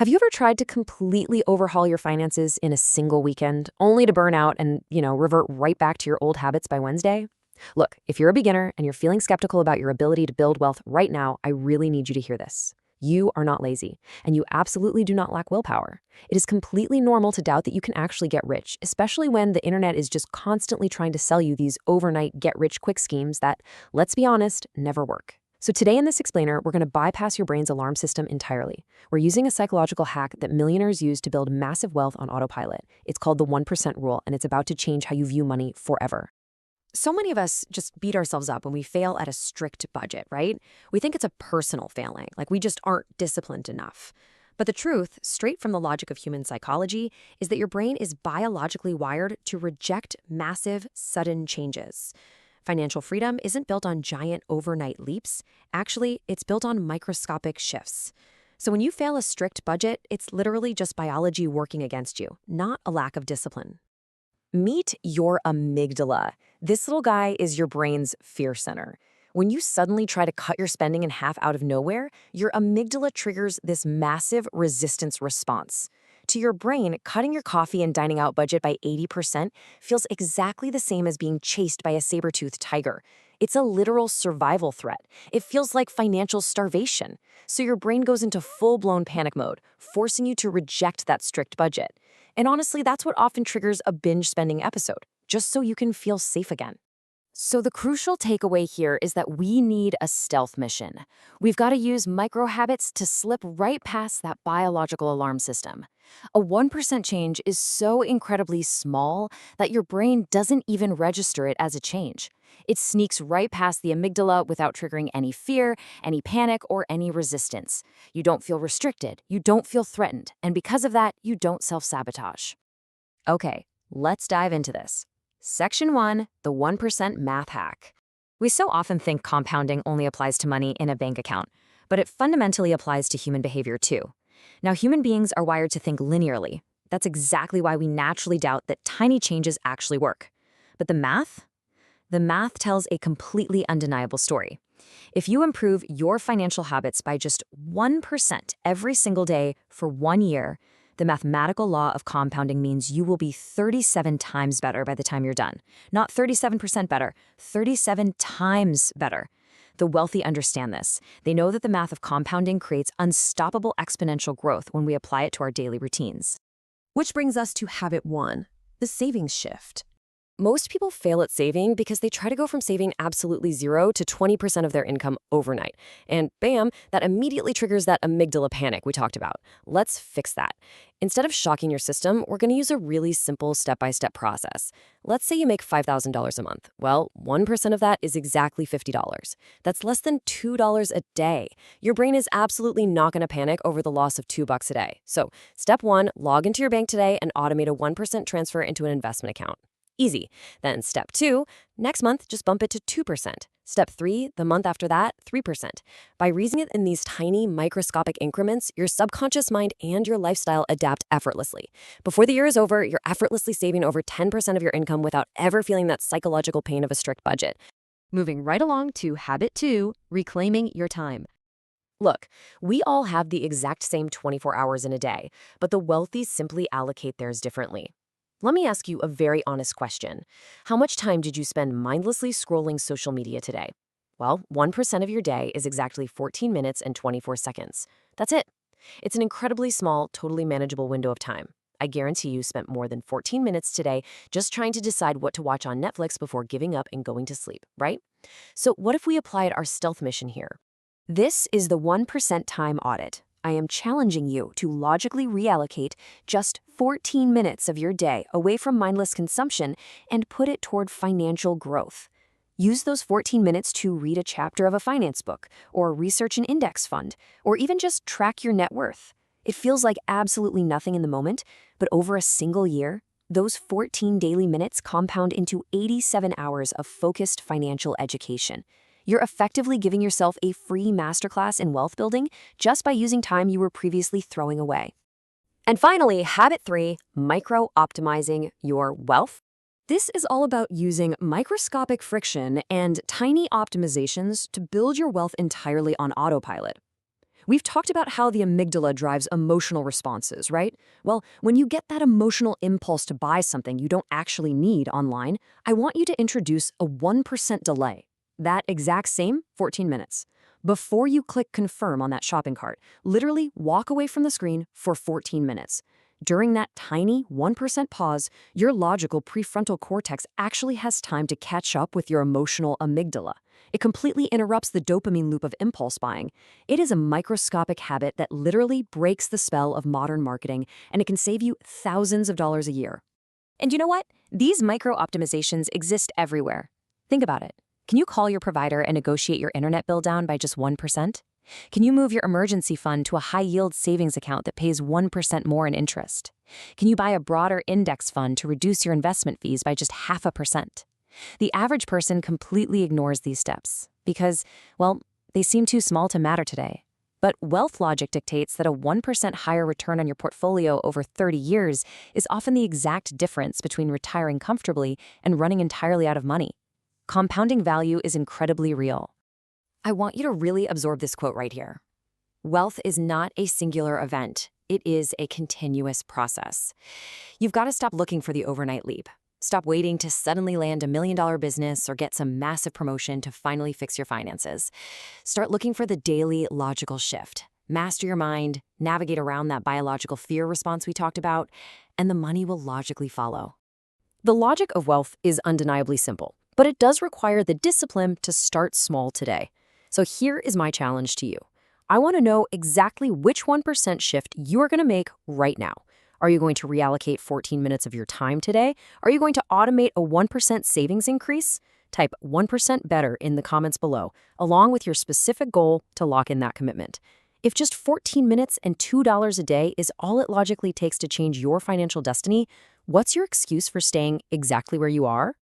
Have you ever tried to completely overhaul your finances in a single weekend, only to burn out and, revert right back to your old habits by Wednesday? Look, if you're a beginner and you're feeling skeptical about your ability to build wealth right now, I really need you to hear this. You are not lazy, and you absolutely do not lack willpower. It is completely normal to doubt that you can actually get rich, especially when the internet is just constantly trying to sell you these overnight get-rich-quick schemes that, let's be honest, never work. So today in this explainer, we're going to bypass your brain's alarm system entirely. We're using a psychological hack that millionaires use to build massive wealth on autopilot. It's called the 1% rule, and it's about to change how you view money forever. So many of us just beat ourselves up when we fail at a strict budget, right? We think it's a personal failing, like we just aren't disciplined enough. But the truth, straight from the logic of human psychology, is that your brain is biologically wired to reject massive, sudden changes. Financial freedom isn't built on giant overnight leaps. Actually, it's built on microscopic shifts. So when you fail a strict budget, it's literally just biology working against you, not a lack of discipline. Meet your amygdala. This little guy is your brain's fear center. When you suddenly try to cut your spending in half out of nowhere, your amygdala triggers this massive resistance response. To your brain, cutting your coffee and dining out budget by 80% feels exactly the same as being chased by a saber-toothed tiger. It's a literal survival threat. It feels like financial starvation. So your brain goes into full-blown panic mode, forcing you to reject that strict budget. And honestly, that's what often triggers a binge spending episode, just so you can feel safe again. So the crucial takeaway here is that we need a stealth mission. We've got to use micro habits to slip right past that biological alarm system. A 1% change is so incredibly small that your brain doesn't even register it as a change. It sneaks right past the amygdala without triggering any fear, any panic, or any resistance. You don't feel restricted, you don't feel threatened, and because of that, you don't self-sabotage. Okay, let's dive into this. Section 1, the 1% math hack. We so often think compounding only applies to money in a bank account, but it fundamentally applies to human behavior too. Now, human beings are wired to think linearly. That's exactly why we naturally doubt that tiny changes actually work. But the math? The math tells a completely undeniable story. If you improve your financial habits by just 1% every single day for 1 year, the mathematical law of compounding means you will be 37 times better by the time you're done. Not 37% better, 37 times better. The wealthy understand this. They know that the math of compounding creates unstoppable exponential growth when we apply it to our daily routines. Which brings us to habit 1, the savings shift. Most people fail at saving because they try to go from saving absolutely 0 to 20% of their income overnight. And bam, that immediately triggers that amygdala panic we talked about. Let's fix that. Instead of shocking your system, we're going to use a really simple step-by-step process. Let's say you make $5,000 a month. Well, 1% of that is exactly $50. That's less than $2 a day. Your brain is absolutely not going to panic over the loss of $2 a day. So, step 1, log into your bank today and automate a 1% transfer into an investment account. Easy. Then step 2, next month, just bump it to 2%. Step 3, the month after that, 3%. By raising it in these tiny microscopic increments, your subconscious mind and your lifestyle adapt effortlessly. Before the year is over, you're effortlessly saving over 10% of your income without ever feeling that psychological pain of a strict budget. Moving right along to habit 2, reclaiming your time. Look, we all have the exact same 24 hours in a day, but the wealthy simply allocate theirs differently. Let me ask you a very honest question. How much time did you spend mindlessly scrolling social media today? Well, 1% of your day is exactly 14 minutes and 24 seconds. That's it. It's an incredibly small, totally manageable window of time. I guarantee you spent more than 14 minutes today just trying to decide what to watch on Netflix before giving up and going to sleep, right? So what if we applied our stealth mission here? This is the 1% time audit. I am challenging you to logically reallocate just 14 minutes of your day away from mindless consumption and put it toward financial growth. Use those 14 minutes to read a chapter of a finance book, or research an index fund, or even just track your net worth. It feels like absolutely nothing in the moment, but over a single year, those 14 daily minutes compound into 87 hours of focused financial education. You're effectively giving yourself a free masterclass in wealth building just by using time you were previously throwing away. And finally, habit 3, micro-optimizing your wealth. This is all about using microscopic friction and tiny optimizations to build your wealth entirely on autopilot. We've talked about how the amygdala drives emotional responses, right? Well, when you get that emotional impulse to buy something you don't actually need online, I want you to introduce a 1% delay. That exact same 14 minutes. Before you click confirm on that shopping cart, literally walk away from the screen for 14 minutes. During that tiny 1% pause, your logical prefrontal cortex actually has time to catch up with your emotional amygdala. It completely interrupts the dopamine loop of impulse buying. It is a microscopic habit that literally breaks the spell of modern marketing, and it can save you thousands of dollars a year. And you know what? These micro-optimizations exist everywhere. Think about it. Can you call your provider and negotiate your internet bill down by just 1%? Can you move your emergency fund to a high-yield savings account that pays 1% more in interest? Can you buy a broader index fund to reduce your investment fees by just 0.5%? The average person completely ignores these steps because, well, they seem too small to matter today. But wealth logic dictates that a 1% higher return on your portfolio over 30 years is often the exact difference between retiring comfortably and running entirely out of money. Compounding value is incredibly real. I want you to really absorb this quote right here. Wealth is not a singular event. It is a continuous process. You've got to stop looking for the overnight leap. Stop waiting to suddenly land $1 million business or get some massive promotion to finally fix your finances. Start looking for the daily logical shift. Master your mind, navigate around that biological fear response we talked about, and the money will logically follow. The logic of wealth is undeniably simple, but it does require the discipline to start small today. So here is my challenge to you. I want to know exactly which 1% shift you are going to make right now. Are you going to reallocate 14 minutes of your time today? Are you going to automate a 1% savings increase? Type 1% better in the comments below, along with your specific goal to lock in that commitment. If just 14 minutes and $2 a day is all it logically takes to change your financial destiny, what's your excuse for staying exactly where you are?